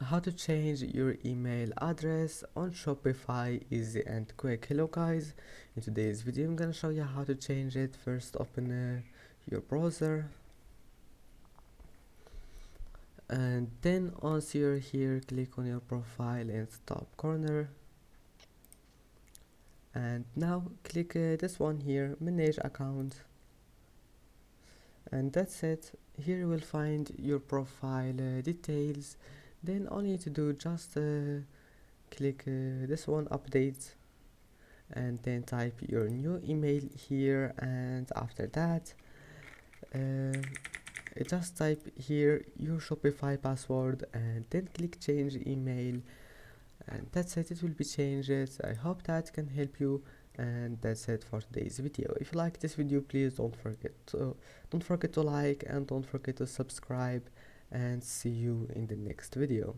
How to change your email address on Shopify, easy and quick. Hello guys, in today's video I'm gonna show you how to change it. First open your browser, and then once you're here, click on your profile in the top corner, and now click this one here, manage account, and that's it. Here you will find your profile details. Then all you need to do, just click this one, update, and then type your new email here, and after that uh, just type here your Shopify password and then click change email, and that's it, it will be changed. I hope that can help you, and that's it for today's video. If you like this video, please don't forget to like, and don't forget to subscribe, and see you in the next video.